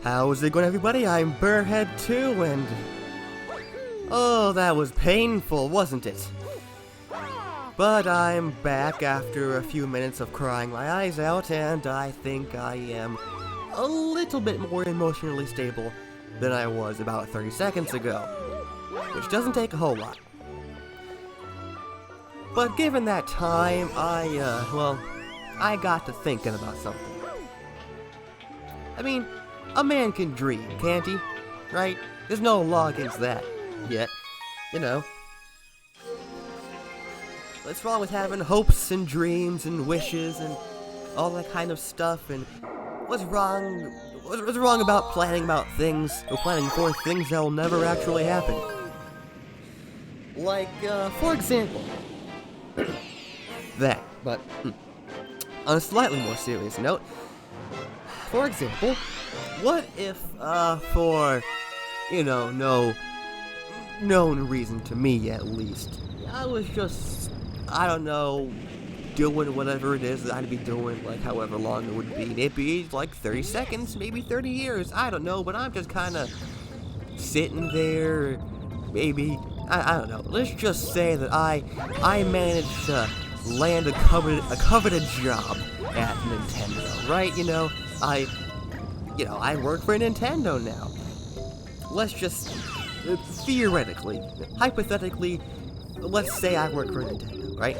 How's it going, everybody? I'm Burrhead2, and... oh, that was painful, wasn't it? But I'm back after a few minutes of crying my eyes out, and I think I am a little bit more emotionally stable than I was about 30 seconds ago. Which doesn't take a whole lot. But given that time, I got to thinking about something. I mean, a man can dream, can't he? Right? There's no law against that. Yet. You know. What's wrong with having hopes and dreams and wishes and all that kind of stuff? And what's wrong about planning about things or planning for things that will never actually happen? Like, for example, that. But on a slightly more serious note, for example, what if, for, you know, no known reason to me at least, I was just, I don't know, doing whatever it is that I'd be doing, like however long it would be. Maybe like 30 seconds, maybe 30 years, I don't know, but I'm just kind of sitting there, maybe, I don't know. Let's just say that I managed to land a coveted job at Nintendo, right? You know, I work for Nintendo now. Let's just, theoretically, hypothetically, let's say I work for Nintendo, right?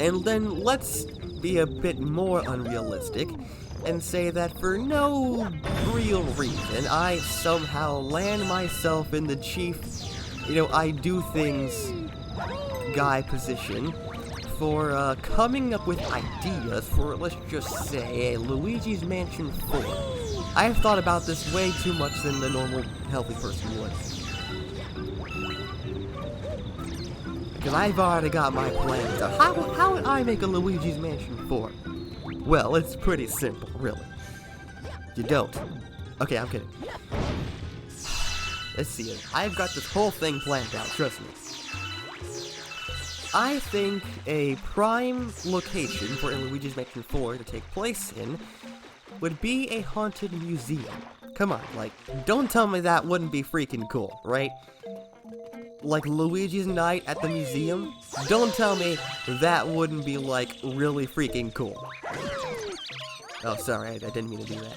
And then let's be a bit more unrealistic and say that for no real reason, I somehow land myself in the chief, I do things guy position for coming up with ideas for, let's just say, a Luigi's Mansion 4. I've thought about this way too much than the normal, healthy person would. Because I've already got my plans. So how would I make a Luigi's Mansion 4? Well, it's pretty simple, really. You don't. Okay, I'm kidding. Let's see. I've got this whole thing planned out, trust me. I think a prime location for a Luigi's Mansion 4 to take place in would be a haunted museum. Come on, like, don't tell me that wouldn't be freaking cool, right? Like Luigi's Night at the museum? Don't tell me that wouldn't be, like, really freaking cool. Oh, sorry, I didn't mean to do that.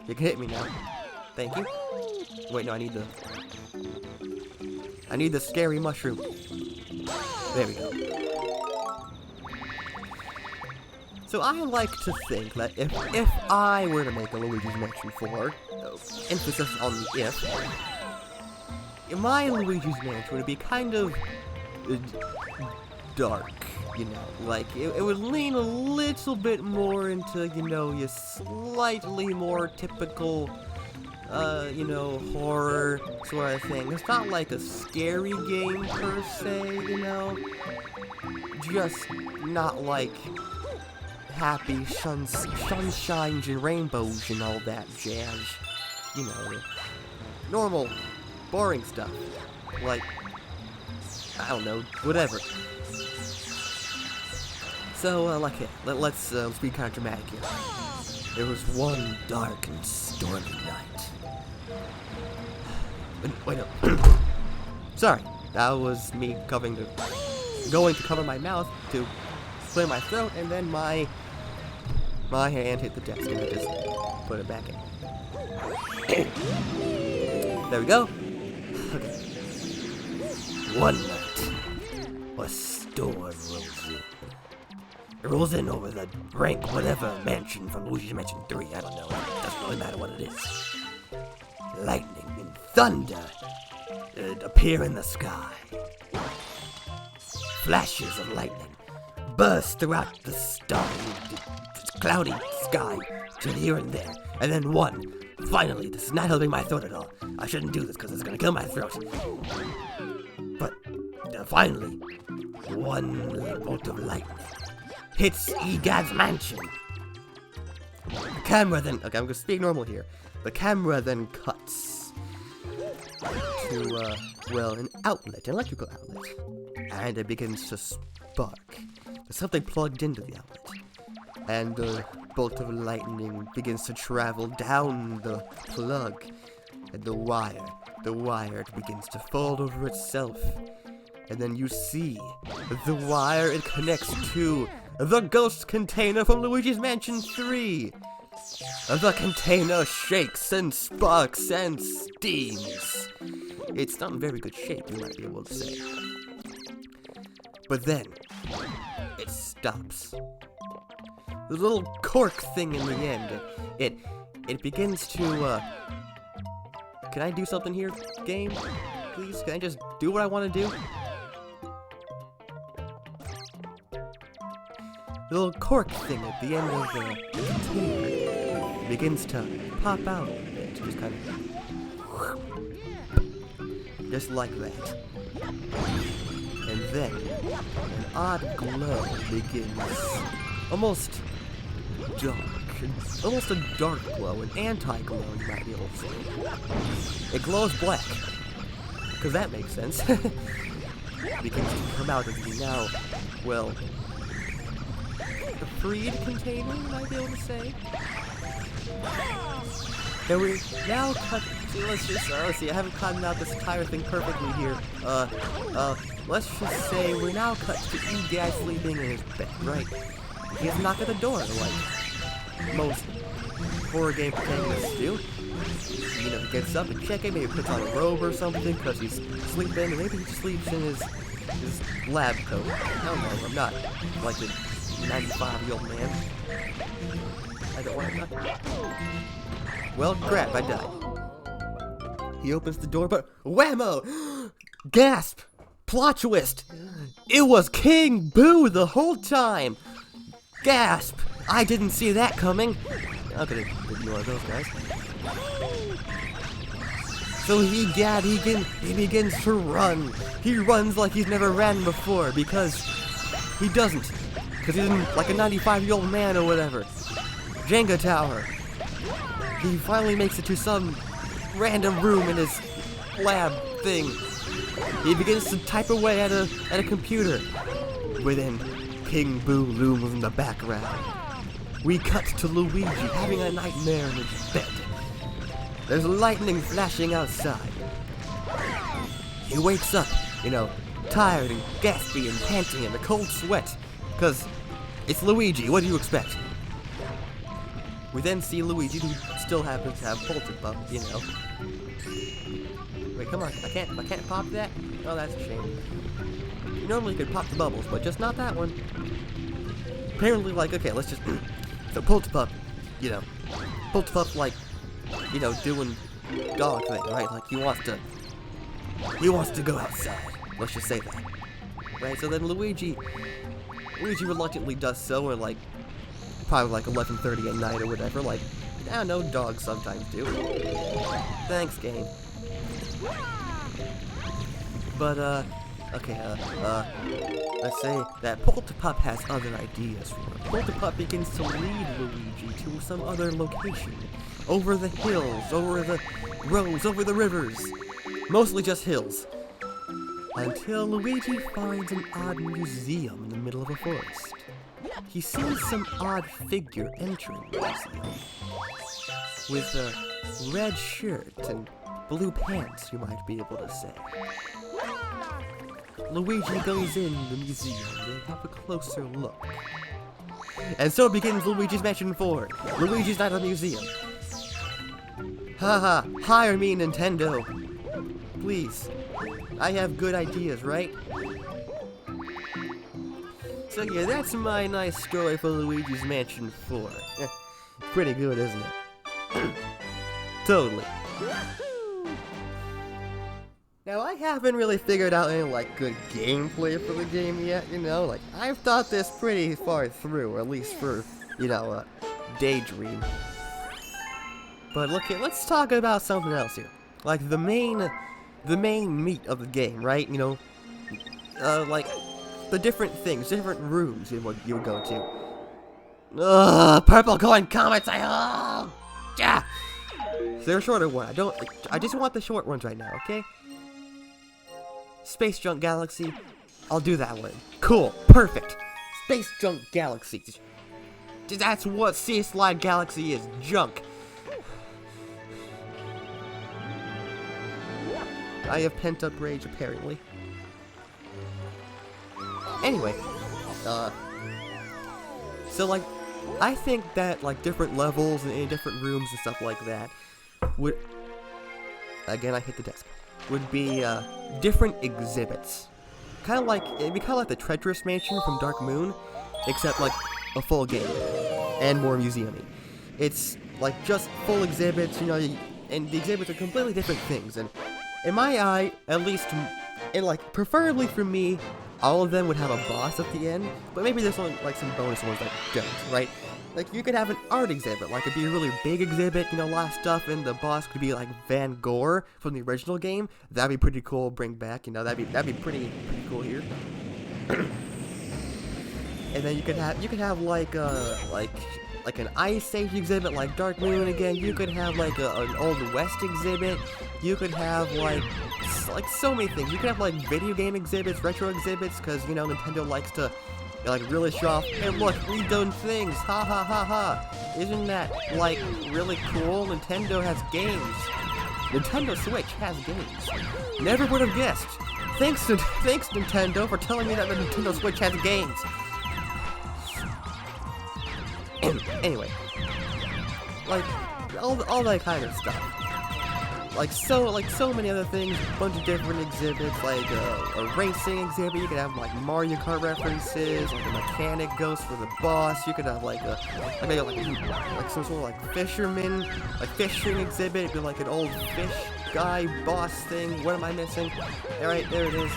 You can hit me now. Thank you. Wait, no, I need the scary mushroom. There we go. So I like to think that if I were to make a Luigi's Mansion 4, emphasis on the if, my Luigi's Mansion would be kind of dark, like it would lean a little bit more into, your slightly more typical horror sort of thing. It's not like a scary game per se, just not like happy sunshines and rainbows and all that jazz. Normal, boring stuff. Like, I don't know, whatever. So, let's be kind of dramatic here. There was one dark and stormy night. Wait, no. Sorry, that was me going to cover my mouth to clear my throat, and then my hand hit the desk, and I just put it back in. There we go. Okay. One night, a storm rolls in. It rolls in over the rank whatever mansion from Luigi's Mansion 3. I don't know. It doesn't really matter what it is. Lightning and thunder appear in the sky. Flashes of lightning burst throughout the cloudy sky to here and there. And then one, finally, this is not helping my throat at all. I shouldn't do this because it's going to kill my throat. But finally, one bolt of lightning hits Egad's mansion. The camera then, okay, I'm going to speak normal here. The camera then cuts to, an outlet, an electrical outlet. And it begins to spark. There's something plugged into the outlet. And, bolt of lightning begins to travel down the plug, and the wire begins to fold over itself. And then you see the wire it connects to the ghost container from Luigi's Mansion 3. The container shakes and sparks and steams. It's not in very good shape, you might be able to say. But then, it stops. The little cork thing in the end, it begins to, Can I do something here, game? Please, can I just do what I want to do? The little cork thing at the end of the container begins to pop out a bit, just kind of, just like that. And then, an odd glow begins, almost dark, almost a dark glow, an anti-glow, you might be able to say. It glows black, because that makes sense. It begins to come out of the now, well, the freed container, you might be able to say. And we now cut to, let's just, let's see, I haven't cut out this entire thing perfectly here. Let's just say we're now cut to E guy sleeping in his bed, right? He has a knock at the door, like most horror game protagonists do. You know, he gets up and checks it, maybe puts on a robe or something, because he's sleeping, and maybe he just sleeps in his lab coat. I don't know, I'm not like a 95-year-old man. I don't want to. Well, crap, I died. He opens the door, but whammo! Gasp! Plot twist! It was King Boo the whole time! Gasp! I didn't see that coming! I'm gonna ignore those guys. So he begins to run. He runs like he's never ran before, because he doesn't. Because he's like a 95-year-old man or whatever. Jenga tower. He finally makes it to some random room in his lab thing. He begins to type away at a computer. Within, King Boo looms in the background. We cut to Luigi having a nightmare in his bed. There's lightning flashing outside. He wakes up, you know, tired and gaspy and panting in a cold sweat. Because it's Luigi, what do you expect? We then see Luigi, who still happens to have Polterpup, you know. Wait, come on, I can't pop that? Oh, that's a shame. You normally could pop the bubbles, but just not that one. Apparently, like, okay, let's just... So Polterpup, you know, Polterpup, like, you know, doing dog thing, right? Like, he wants to go outside. Let's just say that. Right, so then Luigi reluctantly does so, or like, probably like 11:30 at night or whatever, like, I don't know, dogs sometimes do. Thanks, game. But, okay, let's say that Polterpup has other ideas for him. Polterpup begins to lead Luigi to some other location. Over the hills, over the roads, over the rivers. Mostly just hills. Until Luigi finds an odd museum in the middle of a forest. He sees some odd figure entering the museum. With a red shirt and blue pants, you might be able to say. Luigi goes in the museum to have a closer look. And so begins Luigi's Mansion 4. Luigi's Night at the Museum. Haha, hire me, Nintendo. Please. I have good ideas, right? So yeah, that's my nice story for Luigi's Mansion 4. Pretty good, isn't it? Totally. Now, I haven't really figured out any, like, good gameplay for the game yet, you know? Like, I've thought this pretty far through, or at least for, you know, Daydream. But look here, let's talk about something else here. Like, the main meat of the game, right? You know, like, the different things, different rooms you would go to. Ugh, purple coin comets, yeah! They're a shorter one, I just want the short ones right now, okay? Space Junk Galaxy, I'll do that one. Cool, perfect. Space Junk Galaxy. That's what Sea Slide Galaxy is, junk. I have pent-up rage, apparently. Anyway, so, like, I think that, like, different levels and in different rooms and stuff like that would, again, I hit the desk, would be, different exhibits. Kind of like, it'd be kind of like the Treacherous Mansion from Dark Moon, except, like, a full game, and more museum-y. It's, like, just full exhibits, you know, and the exhibits are completely different things, and in my eye, at least, and, like, preferably for me, all of them would have a boss at the end, but maybe there's only, like, some bonus ones that don't, right? Like, you could have an art exhibit, like, it'd be a really big exhibit, you know, a lot of stuff, and the boss could be, like, Van Gogh from the original game. That'd be pretty cool to bring back, you know, that'd be pretty cool here. And then you could have, like an Ice Age exhibit, like Dark Moon again. You could have, like, an Old West exhibit. You could have, like so many things. You could have, like, video game exhibits, retro exhibits, because, you know, Nintendo likes to, like, really show off, hey, look, we've done things, ha ha ha ha. Isn't that, like, really cool? Nintendo has games. Nintendo Switch has games. Never would have guessed. Thanks, Nintendo, for telling me that the Nintendo Switch has games. Anyway, like, all that kind of stuff. Like so many other things, a bunch of different exhibits, like a racing exhibit. You could have, like, Mario Kart references, like a mechanic ghost for the boss. You could have, like some sort of, like, fisherman, like, fishing exhibit. It'd be like an old fish guy boss thing. What am I missing? Alright, there it is.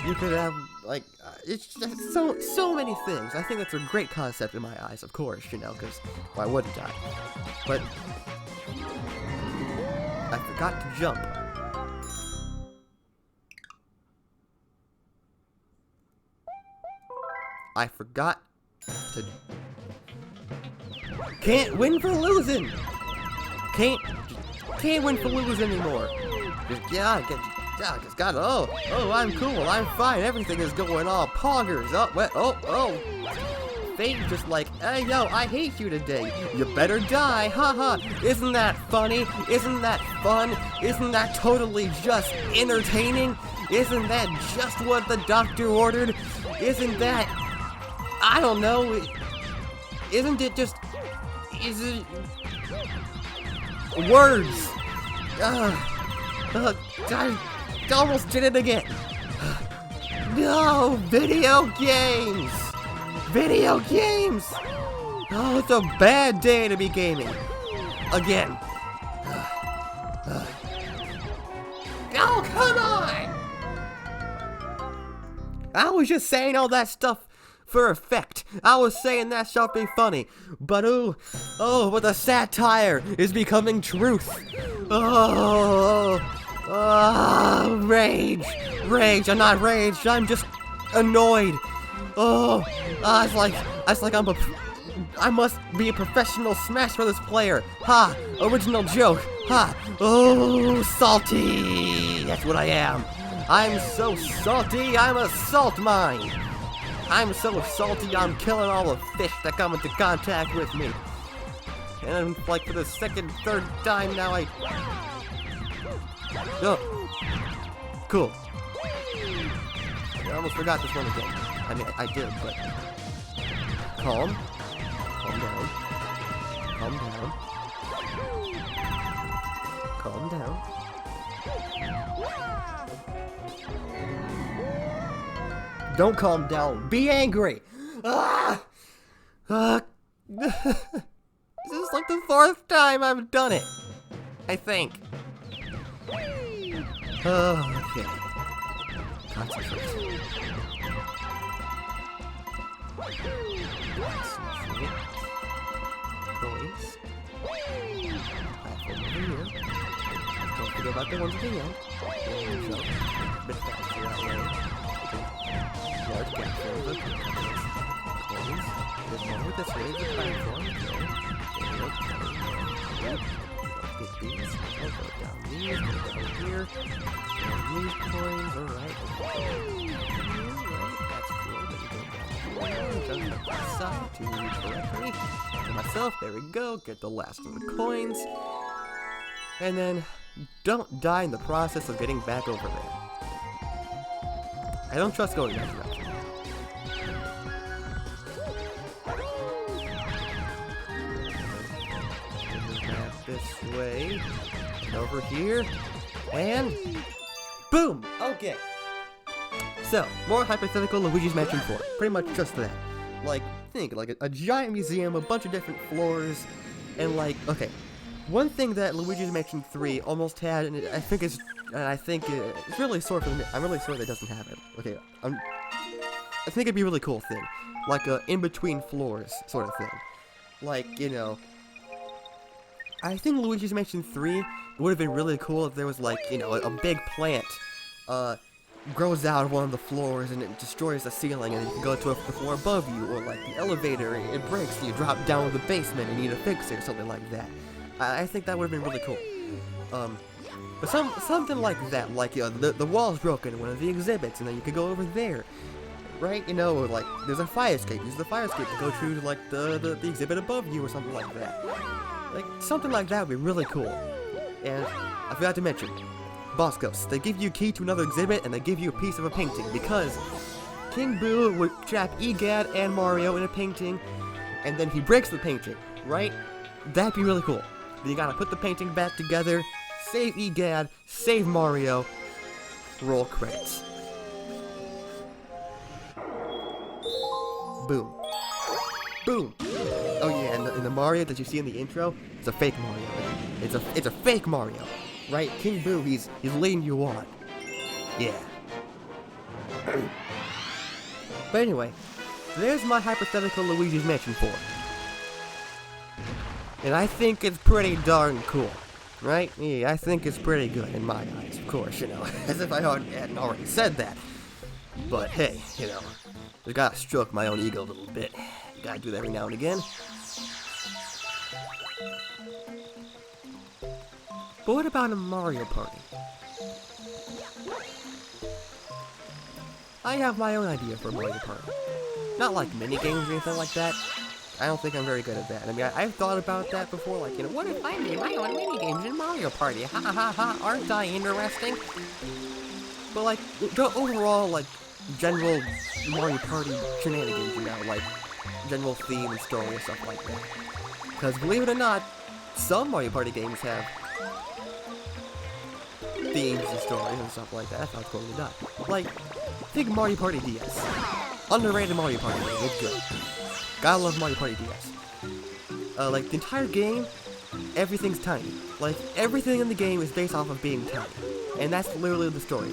You could have, like, it's just so many things. I think that's a great concept in my eyes, of course, you know, because why wouldn't I? But I forgot to jump. I forgot to... Can't win for losing! Can't win for losing anymore. Just got, oh, I'm cool, I'm fine, everything is going all poggers. Fate just like, hey, yo, I hate you today. You better die, haha. Isn't that funny? Isn't that fun? Isn't that totally just entertaining? Isn't that just what the doctor ordered? Isn't that, I don't know, isn't it just, is it, words. I almost did it again. No, video games! Video games! Oh, it's a bad day to be gaming. Again. Oh, come on! I was just saying all that stuff for effect. I was saying that stuff be funny. But but the satire is becoming truth. Rage. I'm not raged, I'm just annoyed. It's like I must be a professional Smash Brothers player. Ha! Original joke. Ha! Oh, salty. That's what I am. I'm so salty, I'm a salt mine. I'm so salty, I'm killing all the fish that come into contact with me. And like for the third time now, cool. I almost forgot this one again. I mean, I did, but... Calm down. Don't calm down. Be angry. This is like the 4th time I've done it. I think. Okay. Concentrate. Toys. Platform over here. Don't forget about the ones at the end. A bit faster that way. Large gap filled. Coins. There's more with this way. The platform. Okay. Get these. Go down these, go down here. Down these coins, alright. That's cool. Then go down here, jump up to the side to read correctly. To myself, there we go. Get the last of the coins. And then, don't die in the process of getting back over there. I don't trust going that direction. This way, and over here, and boom! Okay. So, more hypothetical Luigi's Mansion 4. Pretty much just that. Like, think, like a giant museum, a bunch of different floors, and like, okay. One thing that Luigi's Mansion 3 almost had, and I think it's really sore for the. I'm really sorry that it doesn't have it. Okay, I think it'd be a really cool thing, like a in-between floors sort of thing. Like, you know, I think Luigi's Mansion 3 would have been really cool if there was like, you know, a big plant, grows out of one of the floors and it destroys the ceiling and you can go to the floor above you, or like the elevator, it breaks and you drop down to the basement and you need to fix it or something like that. I think that would have been really cool. But something like that, like, you know, the wall's broken in one of the exhibits and then you could go over there, right? You know, like, there's a fire escape, use the fire escape to go through, like, the exhibit above you or something like that. Like, something like that would be really cool. And I forgot to mention, Boss Ghosts. They give you a key to another exhibit, and they give you a piece of a painting, because King Boo would trap Egad and Mario in a painting, and then he breaks the painting, right? That'd be really cool. Then you gotta put the painting back together, save Egad, save Mario, roll credits. Boom. Boom! Oh yeah, and the Mario that you see in the intro, it's a fake Mario. It's a fake Mario, right? King Boo, he's leading you on. Yeah. But anyway, there's my hypothetical Luigi's Mansion 4. And I think it's pretty darn cool, right? Yeah, I think it's pretty good in my eyes, of course, you know, as if I hadn't already said that. But hey, you know, I gotta stroke my own ego a little bit. Gotta do that every now and again. But what about a Mario Party? I have my own idea for a Mario Party. Not like mini-games or anything like that. I don't think I'm very good at that. I mean, I've thought about that before, like, you know, what if I made my own mini-games in Mario Party? Ha ha ha, aren't I interesting? But like, overall, like, general Mario Party shenanigans, you know, like, general theme and story and stuff like that. Because believe it or not, some Mario Party games have themes and stories and stuff like that. That's how it's going to die. Like, think Mario Party DS. Underrated Mario Party game, it's good. Gotta love Mario Party DS. Like, the entire game, everything's tiny. Like, everything in the game is based off of being tiny. And that's literally the story.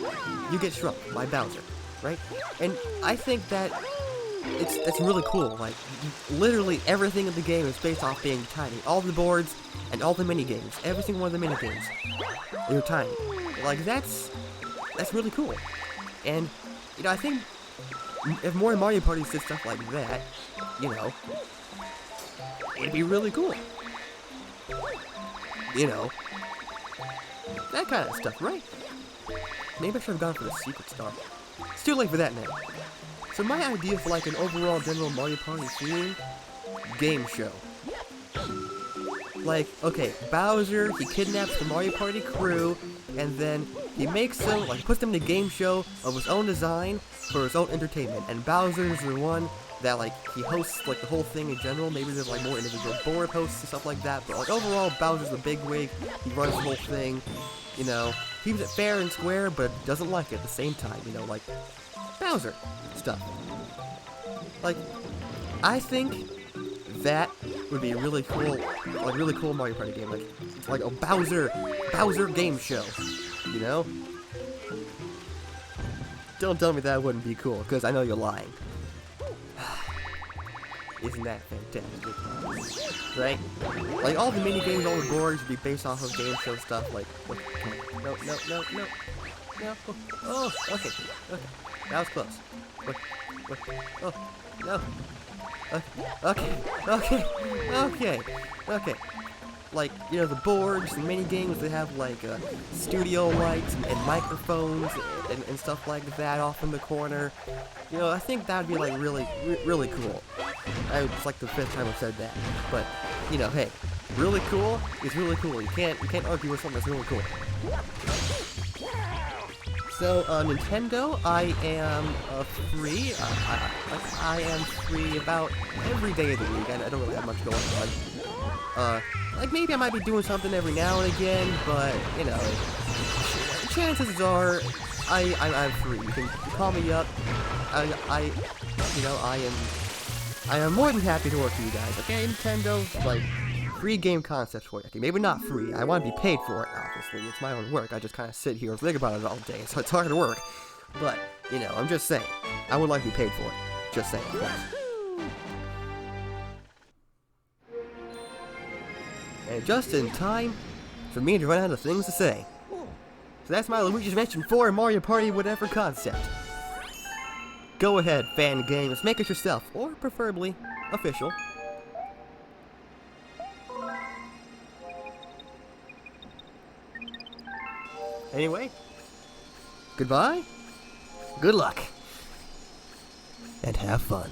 You get shrunk by Bowser, right? And I think that it's really cool. Like, literally everything in the game is based off being tiny. All the boards and all the mini games, every single one of the mini games, they're tiny. Like, that's really cool. And you know, I think if more Mario Parties did stuff like that, you know, it'd be really cool. You know, that kind of stuff, right? Maybe I should have gone for the secret star. It's too late for that now. So my idea for like an overall general Mario Party theme, game show. Like, okay, Bowser, he kidnaps the Mario Party crew, and then he makes them, like, puts them in a game show of his own design for his own entertainment. And Bowser's the one that, like, he hosts, like, the whole thing in general. Maybe there's, like, more individual board hosts and stuff like that. But, like, overall, Bowser's the bigwig. He runs the whole thing, you know. Keeps it fair and square, but doesn't like it at the same time, you know, like, Bowser stuff. Like, I think that would be a really cool, like, really cool Mario Party game. Like a Bowser game show, you know? Don't tell me that wouldn't be cool, because I know you're lying. Isn't that fantastic? Right? Like, all the mini games, all the boards would be based off of game show stuff. Like, no. Oh, okay. That was close. Oh, no. Okay. like, you know, the boards and mini games that have like studio lights and microphones and stuff like that off in the corner. You know, I think that would be like really cool. It's like the 5th time I've said that, but you know, hey, really cool is really cool. You can't argue with something that's really cool. So, Nintendo, I am free. I am free about every day of the week. I don't really have much going on. Like maybe I might be doing something every now and again, but you know, chances are I'm free. You can call me up. You know, I am more than happy to work for you guys. Okay, Nintendo, like free game concepts for you. Okay, maybe not free. I want to be paid for it. Obviously, it's my own work. I just kind of sit here and think about it all day, so it's hard to work. But you know, I'm just saying, I would like to be paid for it. Just saying. And just in time for me to run out of things to say. So that's my Luigi's Mansion 4 Mario Party whatever concept. Go ahead, fan games, make it yourself, or preferably official. Anyway, goodbye, good luck, and have fun.